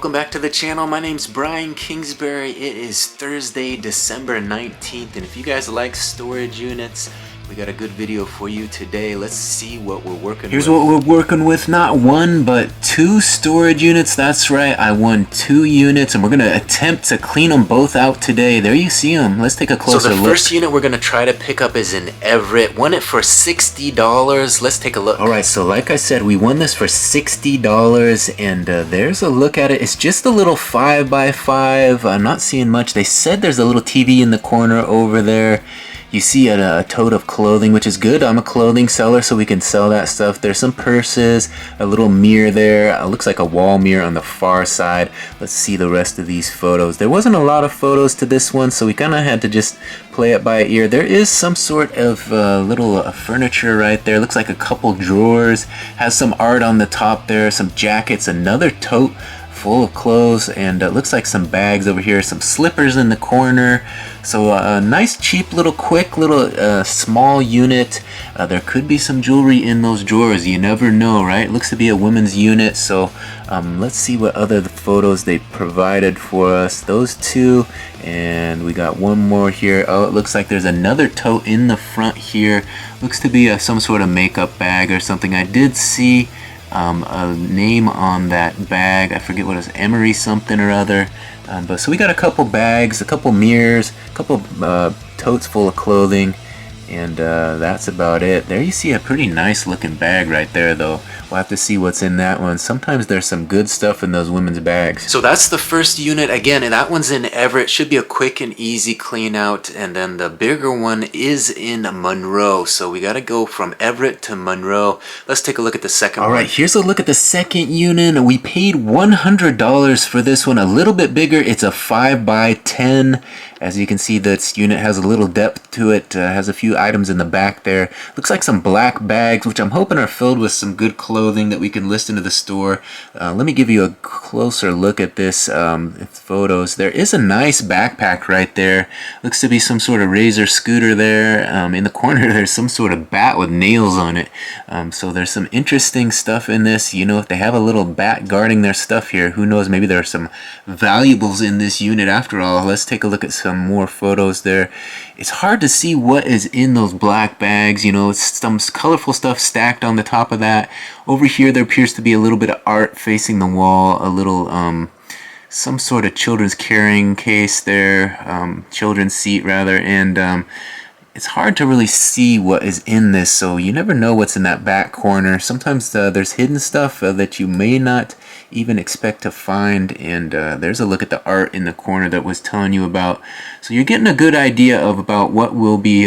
welcome back to the channel. My name's Brian Kingsbury. It is Thursday, December 19th, and if you guys like storage units, we got a good video for you today. Let's see what we're working with. Here's what we're working with. Not one, but two storage units. That's right, I won 2 units, and we're gonna attempt to clean them both out today. There you see them. Let's take a closer look. So the first unit we're gonna try to pick up is in Everett. Won it for $60. Let's take a look. Alright, so like I said, we won this for $60, and there's a look at it. It's just a little 5x5. I'm not seeing much. They said there's a little TV in the corner over there. You see a tote of clothing, which is good. I'm a clothing seller, so we can sell that stuff. There's some purses, a little mirror there. It looks like a wall mirror on the far side. Let's see the rest of these photos. There wasn't a lot of photos to this one, so we kind of had to just play it by ear. There is some sort of little furniture right there. Looks like a couple drawers. Has some art on the top there, some jackets, another tote full of clothes, and it looks like some bags over here, some slippers in the corner. So a nice, cheap, little, quick, little small unit. There could be some jewelry in those drawers. You never know, right? Looks to be a women's unit. So let's see what other photos they provided for us. Those two, and we got one more here. Oh, it looks like there's another tote in the front here. Looks to be some sort of makeup bag or something. I did see a name on that bag. I forget what it was, Emery something or other. But so we got a couple bags, a couple mirrors, a couple totes full of clothing, and that's about it. There you see a pretty nice looking bag right there, though. We'll have to see what's in that one. Sometimes there's some good stuff in those women's bags. So that's the first unit. Again, and that one's in Everett. Should be a quick and easy clean out. And then the bigger one is in Monroe. So we got to go from Everett to Monroe. Let's take a look at the second one. All right, here's a look at the second unit. We paid $100 for this one. A little bit bigger. It's a 5x10. As you can see, this unit has a little depth to it. Has a few items in the back there. Looks like some black bags, which I'm hoping are filled with some good clothing that we can list into the store. Let me give you a closer look at this photos. There is a nice backpack right there. Looks to be some sort of Razor scooter there. In the corner, there's some sort of bat with nails on it. So there's some interesting stuff in this. You know, if they have a little bat guarding their stuff here, who knows? Maybe there are some valuables in this unit after all. Let's take a look at some more photos there. It's hard to see what is in those black bags. You know, it's some colorful stuff stacked on the top of that. Over here, there appears to be a little bit of art facing the wall, a little some sort of children's carrying case there, children's seat rather, and it's hard to really see what is in this, so you never know what's in that back corner. Sometimes there's hidden stuff that you may not even expect to find, and there's a look at the art in the corner that was telling you about. So you're getting a good idea of about what we'll be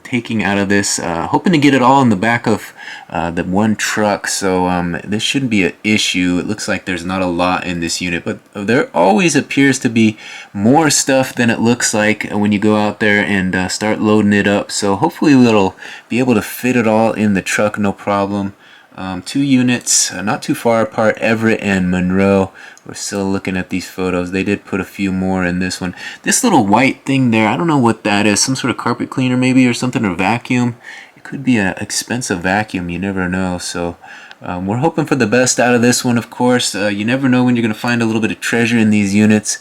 taking out of this. Hoping to get it all in the back of the one truck, so this shouldn't be an issue. It looks like there's not a lot in this unit, but there always appears to be more stuff than it looks like when you go out there and start loading it up. So hopefully we'll be able to fit it all in the truck, no problem. 2 units, not too far apart, Everett and Monroe. We're still looking at these photos. They did put a few more in this one. This little white thing there, I don't know what that is. Some sort of carpet cleaner maybe, or something, or vacuum. It could be an expensive vacuum, you never know. So we're hoping for the best out of this one, of course. You never know when you're going to find a little bit of treasure in these units.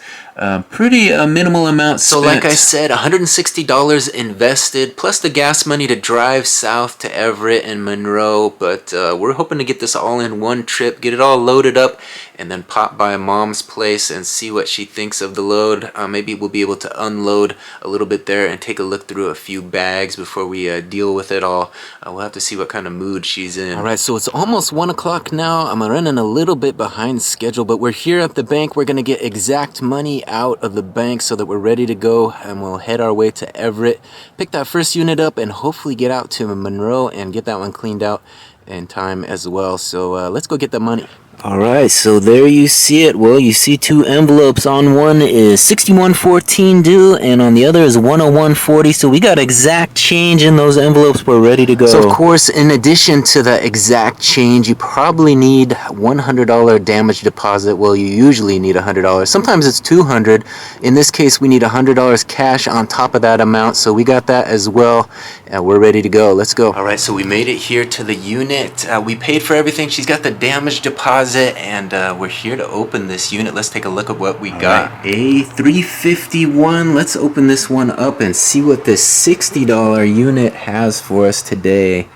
Pretty minimal amount spent. So like I said, $160 invested, plus the gas money to drive south to Everett and Monroe. But we're hoping to get this all in one trip, get it all loaded up, and then pop by Mom's place and see what she thinks of the load. Maybe we'll be able to unload a little bit there and take a look through a few bags before we deal with it all. We'll have to see what kind of mood she's in. Alright, so it's almost 1 o'clock now. I'm running a little bit behind schedule, but we're here at the bank. We're going to get exact money out of the bank so that we're ready to go, and we'll head our way to Everett, pick that first unit up, and hopefully get out to Monroe and get that one cleaned out in time as well. So let's go get the money. Alright, so there you see it. Well, you see 2 envelopes. On one is $61.14 due, and on the other is $101.40. So we got exact change in those envelopes. We're ready to go. So, of course, in addition to the exact change, you probably need $100 damage deposit. Well, you usually need $100. Sometimes it's $200. In this case, we need $100 cash on top of that amount. So we got that as well, and we're ready to go. Let's go. Alright, so we made it here to the unit. We paid for everything. She's got the damage deposit closet, and we're here to open this unit. Let's take a look at what we got. Right, A351. Let's open this one up and see what this $60 unit has for us today.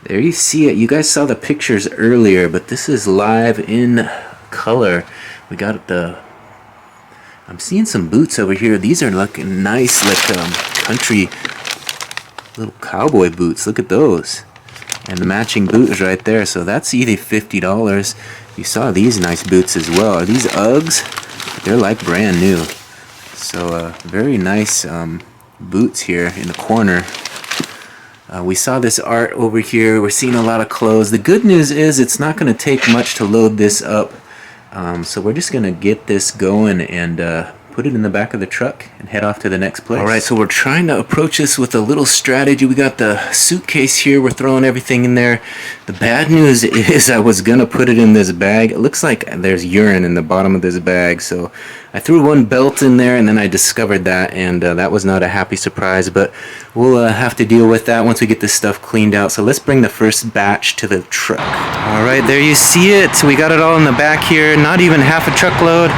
There you see it. You guys saw the pictures earlier, but this is live in color. We got the... I'm seeing some boots over here. These are looking nice, like country little cowboy boots. Look at those. And the matching boot is right there. So that's either $50. You saw these nice boots as well. Are these Uggs? They're like brand new. So very nice boots here in the corner. We saw this art over here. We're seeing a lot of clothes. The good news is it's not going to take much to load this up. So we're just going to get this going and put it in the back of the truck and head off to the next place. Alright, so we're trying to approach this with a little strategy. We got the suitcase here. We're throwing everything in there. The bad news is I was going to put it in this bag. It looks like there's urine in the bottom of this bag. So I threw one belt in there and then I discovered that, and that was not a happy surprise. But we'll have to deal with that once we get this stuff cleaned out. So let's bring the first batch to the truck. Alright, there you see it. We got it all in the back here. Not even half a truckload.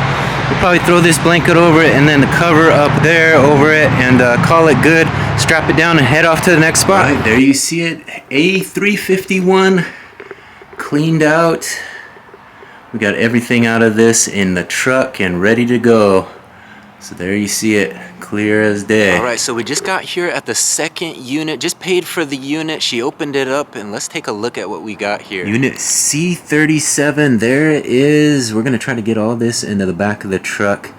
We'll probably throw this blanket over it and then the cover up there over it and call it good. Strap it down and head off to the next spot. Right, there you see it. A351 cleaned out. We got everything out of this in the truck and ready to go. So there you see it, clear as day. Alright, so we just got here at the second unit, just paid for the unit. She opened it up, and let's take a look at what we got here. Unit C37, there it is. We're going to try to get all this into the back of the truck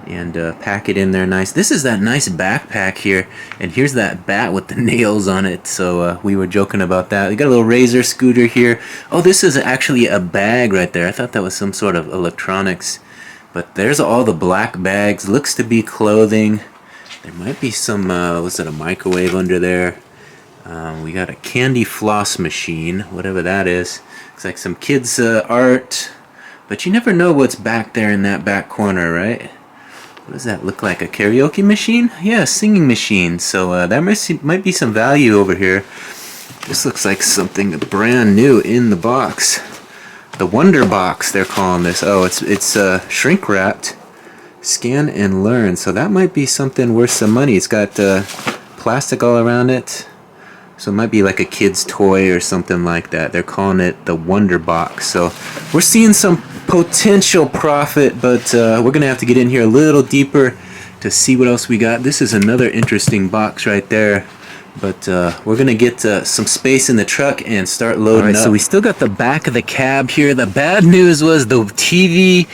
and pack it in there nice. This is that nice backpack here, and here's that bat with the nails on it. So we were joking about that. We got a little Razor scooter here. Oh, this is actually a bag right there. I thought that was some sort of electronics. But there's all the black bags. Looks to be clothing. There might be some, was it a microwave under there? We got a candy floss machine, whatever that is. Looks like some kids' art. But you never know what's back there in that back corner, right? What does that look like? A karaoke machine? Yeah, a singing machine. So that might be some value over here. This looks like something brand new in the box. The Wonder Box, they're calling this. Oh, it's shrink wrapped. Scan and learn. So that might be something worth some money. It's got plastic all around it. So it might be like a kid's toy or something like that. They're calling it the Wonder Box. So we're seeing some potential profit, but we're going to have to get in here a little deeper to see what else we got. This is another interesting box right there. But we're going to get some space in the truck and start loading up. So we still got the back of the cab here. The bad news was the TV.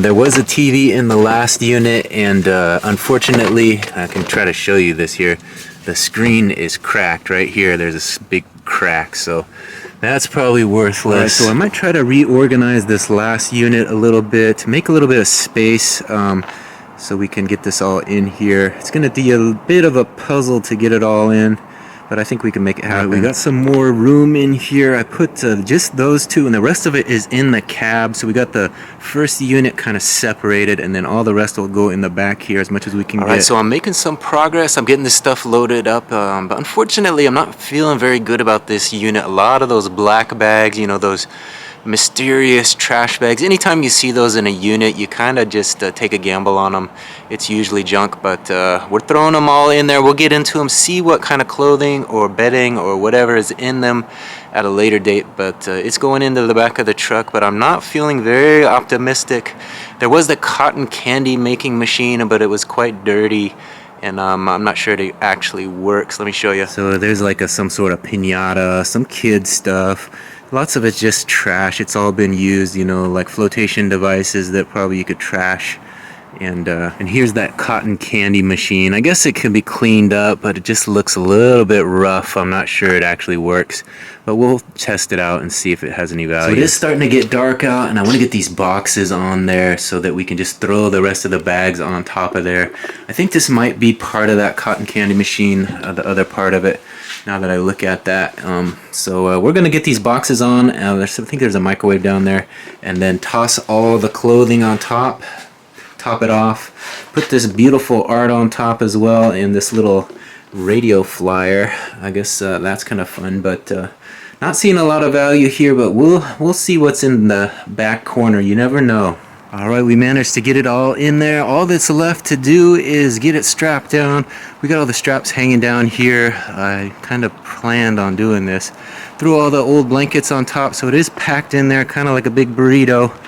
There was a TV in the last unit, and unfortunately, I can try to show you this here. The screen is cracked right here. There's this big crack, so that's probably worthless. Right, so I might try to reorganize this last unit a little bit, make a little bit of space. So we can get this all in here. It's going to be a bit of a puzzle to get it all in, but I think we can make it happen. We got some more room in here. I put just those two, and the rest of it is in the cab. So we got the first unit kind of separated, and then all the rest will go in the back here as much as we can get. Alright, so I'm making some progress. I'm getting this stuff loaded up, but unfortunately I'm not feeling very good about this unit. A lot of those black bags, you know, those mysterious trash bags. Anytime you see those in a unit, you kind of just take a gamble on them. It's usually junk, but we're throwing them all in there. We'll get into them, see what kind of clothing or bedding or whatever is in them at a later date, but it's going into the back of the truck. But I'm not feeling very optimistic. There was the cotton candy making machine, but it was quite dirty, and I'm not sure it actually works. Let me show you. So there's like some sort of piñata, some kid stuff. Lots of it's just trash. It's all been used, you know, like flotation devices that probably you could trash. And here's that cotton candy machine. I guess it can be cleaned up, but it just looks a little bit rough. I'm not sure it actually works, but we'll test it out and see if it has any value. So it is starting to get dark out, and I want to get these boxes on there so that we can just throw the rest of the bags on top of there. I think this might be part of that cotton candy machine, the other part of it, now that I look at that. So we're going to get these boxes on. I think there's a microwave down there, and then toss all the clothing on top it off, put this beautiful art on top as well, and this little radio flyer. I guess that's kind of fun, but Not seeing a lot of value here, but we'll see what's in the back corner. You never know. All right, we managed to get it all in there. All that's left to do is get it strapped down. We got all the straps hanging down here. I kind of planned on doing this. Threw all the old blankets on top, so it is packed in there, kind of like a big burrito.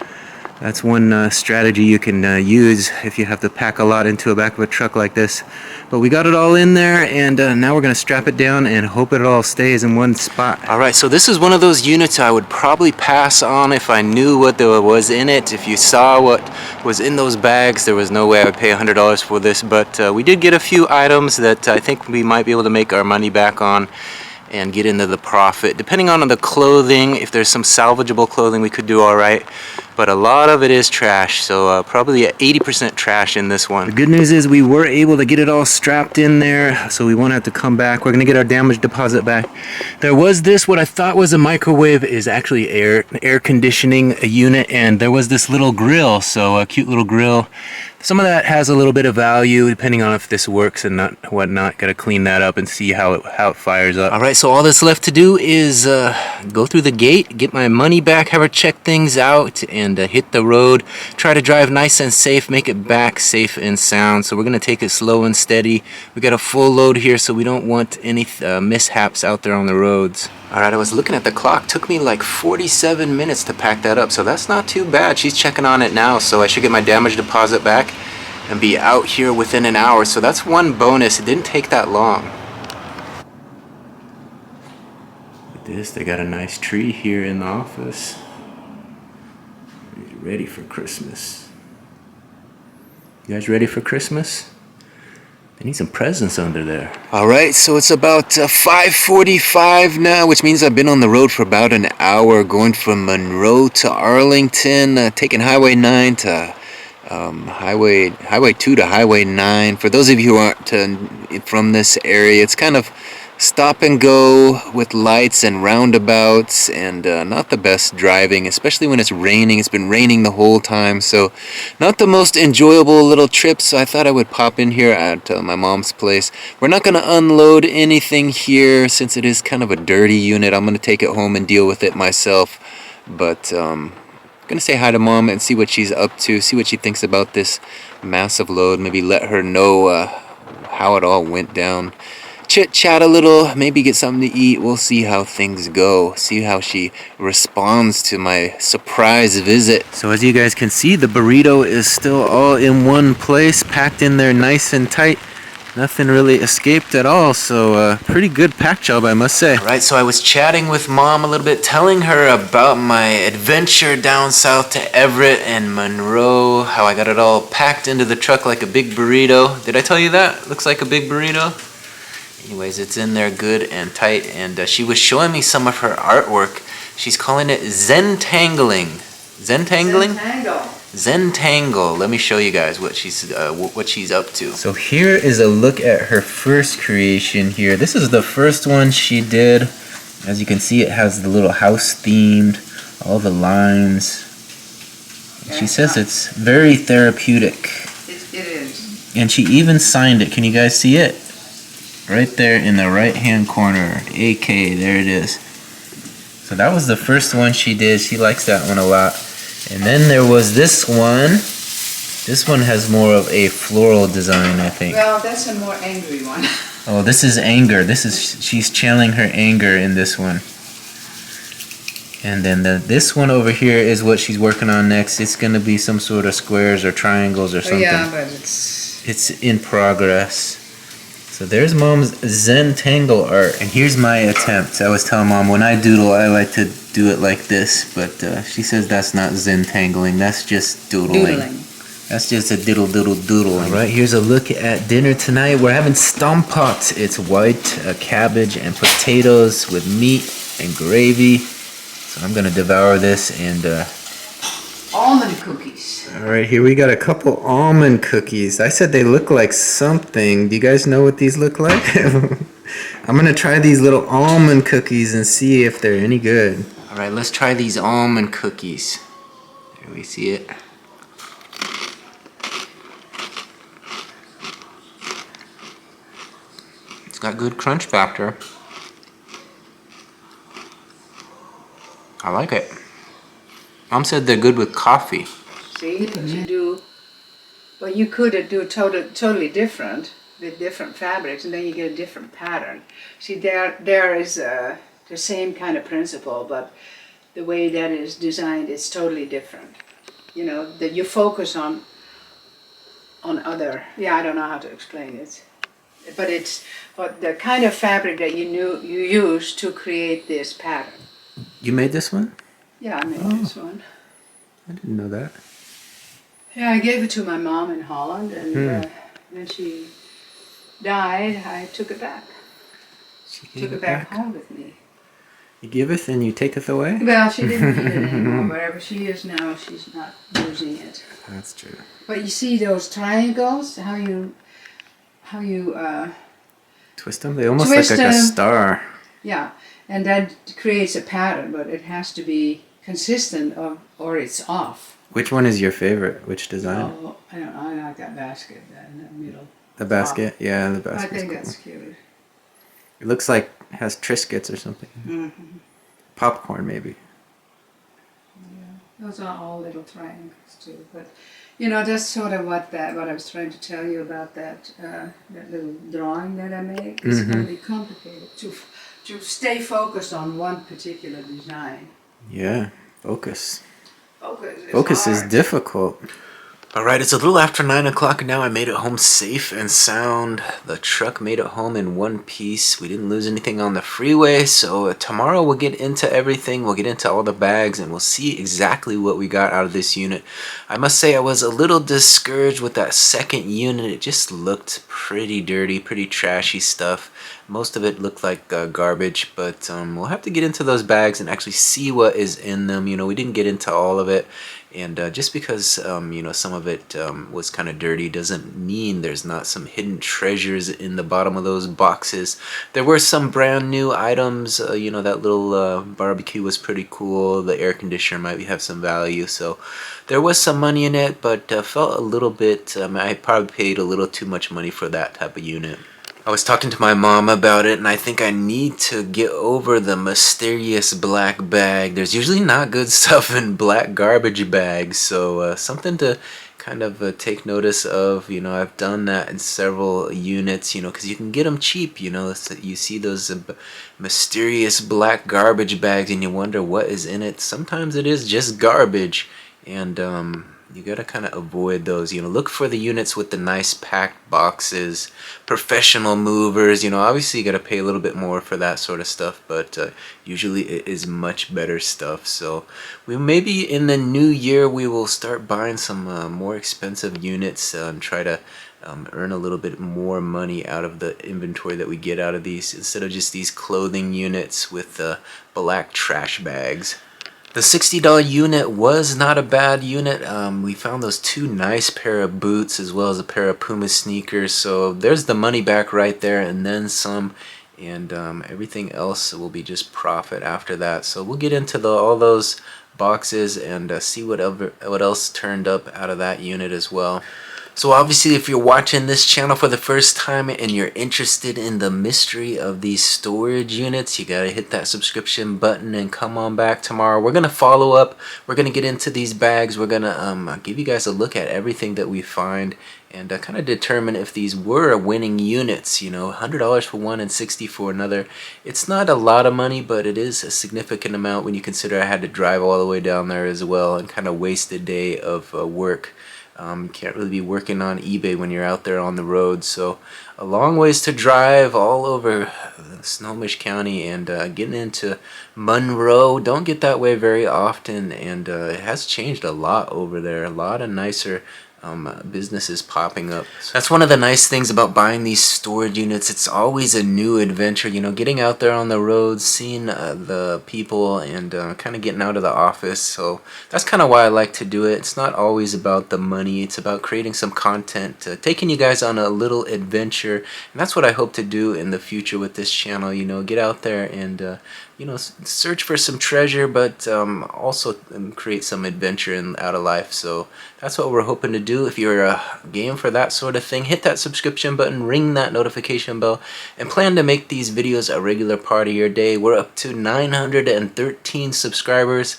That's one strategy you can use if you have to pack a lot into the back of a truck like this. But we got it all in there, and now we're going to strap it down and hope it all stays in one spot. All right, so this is one of those units I would probably pass on if I knew what there was in it. If you saw what was in those bags, there was no way I would pay $100 for this. But we did get a few items that I think we might be able to make our money back on and get into the profit. Depending on the clothing, if there's some salvageable clothing, we could do all right. But a lot of it is trash, so probably 80% trash in this one. The good news is we were able to get it all strapped in there, so we won't have to come back. We're gonna get our damage deposit back. There was this, what I thought was a microwave is actually air conditioning unit, and there was this little grill, so a cute little grill. Some of that has a little bit of value depending on if this works and whatnot. Gotta clean that up and see how it fires up. All right, so all that's left to do is go through the gate, get my money back, have her check things out, and hit the road. Try to drive nice and safe, make it back safe and sound. So we're gonna take it slow and steady. We got a full load here, so we don't want any mishaps out there on the roads. All right, I was looking at the clock. Took me like 47 minutes to pack that up, so that's not too bad. She's checking on it now, so I should get my damage deposit back and be out here within an hour. So that's one bonus. It didn't take that long. With this, they got a nice tree here in the office. Ready for Christmas. You guys ready for Christmas? They need some presents under there. All right, so it's about 5:45 now, which means I've been on the road for about an hour, going from Monroe to Arlington, taking Highway 9 to Highway 2 to Highway 9. For those of you who aren't from this area, it's kind of stop and go with lights and roundabouts, and not the best driving, especially when it's raining. It's been raining the whole time, so not the most enjoyable little trip. So I thought I would pop in here at my mom's place. We're not going to unload anything here since it is kind of a dirty unit. I'm going to take it home and deal with it myself, but I'm going to say hi to Mom and see what she's up to, see what she thinks about this massive load, maybe let her know how it all went down. Chit-chat a little, maybe get something to eat. We'll see how things go, see how she responds to my surprise visit. So as you guys can see, the burrito is still all in one place, packed in there nice and tight. Nothing really escaped at all, so pretty good pack job, I must say. All right, so I was chatting with Mom a little bit, telling her about my adventure down south to Everett and Monroe, how I got it all packed into the truck like a big burrito. Did I tell you that? Looks like a big burrito. Anyways, it's in there good and tight, and she was showing me some of her artwork. She's calling it Zentangling. Zentangling? Zentangle. Let me show you guys what she's up to. So here is a look at her first creation here. This is the first one she did. As you can see, it has the little house themed, all the lines. She says it's very therapeutic. It is. And she even signed it. Can you guys see it? Right there in the right hand corner, AK, there it is. So that was the first one she did. She likes that one a lot. And then there was this one. This one has more of a floral design, I think. Well, that's a more angry one. Oh, this is anger. She's channeling her anger in this one. And then this one over here is what she's working on next. It's going to be some sort of squares or triangles or something. Yeah, but it's in progress. So there's Mom's Zentangle art, and here's my attempt. I was telling Mom, when I doodle, I like to do it like this, but she says that's not Zentangling, that's just doodling. That's just a doodle. All right, here's a look at dinner tonight. We're having stompat. It's white cabbage and potatoes with meat and gravy. So I'm gonna devour this and almond cookies. All right, here we got a couple almond cookies. I said they look like something. Do you guys know what these look like? I'm gonna try these little almond cookies and see if they're any good. All right, let's try these almond cookies. There we see it. It's got good crunch factor. I like it. Mom said they're good with coffee. See, but you do, but you could do totally different with different fabrics, and then you get a different pattern. See, there is the same kind of principle, but the way that is designed is totally different. You know, that you focus on other. Yeah, I don't know how to explain it, but the kind of fabric that you use to create this pattern. You made this one? Yeah, I made this one. I didn't know that. Yeah, I gave it to my mom in Holland, and when she died, I took it back. Took it back home with me. You giveth and you taketh away? Well, she didn't need it anymore. Wherever she is now, she's not using it. That's true. But you see those triangles? How you twist them? They almost look like a star. Yeah, and that creates a pattern, but it has to be consistent or it's off. Which one is your favorite? Which design? Oh, I don't know. I like that basket in the middle. The basket? Top. Yeah, the basket. I think that's cute. It looks like it has Triscuits or something. Mm-hmm. Popcorn, maybe. Yeah, those are all little triangles too. But you know, that's sort of what I was trying to tell you about that little drawing that I make. It's really complicated to stay focused on one particular design. Yeah, focus. Focus is difficult. Alright, it's a little after 9 o'clock now. I made it home safe and sound. The truck made it home in one piece. We didn't lose anything on the freeway, so tomorrow we'll get into everything. We'll get into all the bags, and we'll see exactly what we got out of this unit. I must say I was a little discouraged with that second unit. It just looked pretty dirty, pretty trashy stuff. Most of it looked like garbage, but we'll have to get into those bags and actually see what is in them. You know, we didn't get into all of it. And just because, you know, some of it was kind of dirty doesn't mean there's not some hidden treasures in the bottom of those boxes. There were some brand new items. You know, that little barbecue was pretty cool. The air conditioner might have some value. So there was some money in it, but felt a little bit, I probably paid a little too much money for that type of unit. I was talking to my mom about it, and I think I need to get over the mysterious black bag. There's usually not good stuff in black garbage bags, so something to kind of take notice of. You know, I've done that in several units, you know, because you can get them cheap, you know. You see those mysterious black garbage bags, and you wonder what is in it. Sometimes it is just garbage, and you gotta kind of avoid those. You know, look for the units with the nice packed boxes, professional movers. You know, obviously you gotta pay a little bit more for that sort of stuff, but usually it is much better stuff. So we maybe in the new year we will start buying some more expensive units and try to earn a little bit more money out of the inventory that we get out of these, instead of just these clothing units with black trash bags. The $60 unit was not a bad unit. We found those two nice pair of boots as well as a pair of Puma sneakers. So there's the money back right there and then some. And everything else will be just profit after that. So we'll get into all those boxes and see what else turned up out of that unit as well. So obviously if you're watching this channel for the first time and you're interested in the mystery of these storage units, you gotta hit that subscription button and come on back tomorrow. We're gonna follow up, we're gonna get into these bags, we're gonna give you guys a look at everything that we find and kind of determine if these were winning units. You know, $100 for one and $60 for another. It's not a lot of money, but it is a significant amount when you consider I had to drive all the way down there as well and kind of waste a day of work. Can't really be working on eBay when you're out there on the road, so a long ways to drive all over Snohomish County and getting into Monroe. Don't get that way very often, and it has changed a lot over there. A lot of nicer businesses popping up. That's one of the nice things about buying these storage units. It's always a new adventure, you know, getting out there on the road, seeing the people, and kind of getting out of the office. So that's kind of why I like to do it. It's not always about the money. It's about creating some content, taking you guys on a little adventure, and that's what I hope to do in the future with this channel. You know, get out there and you know, search for some treasure, but also create some adventure out of life. So that's what we're hoping to do. do, if you're game for that sort of thing, hit that subscription button, ring that notification bell, and plan to make these videos a regular part of your day. We're up to 913 subscribers,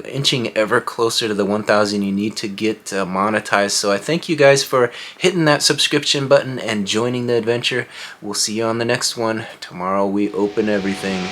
inching ever closer to the 1,000 you need to get monetized. So I thank you guys for hitting that subscription button and joining the adventure. We'll see you on the next one. Tomorrow we open everything.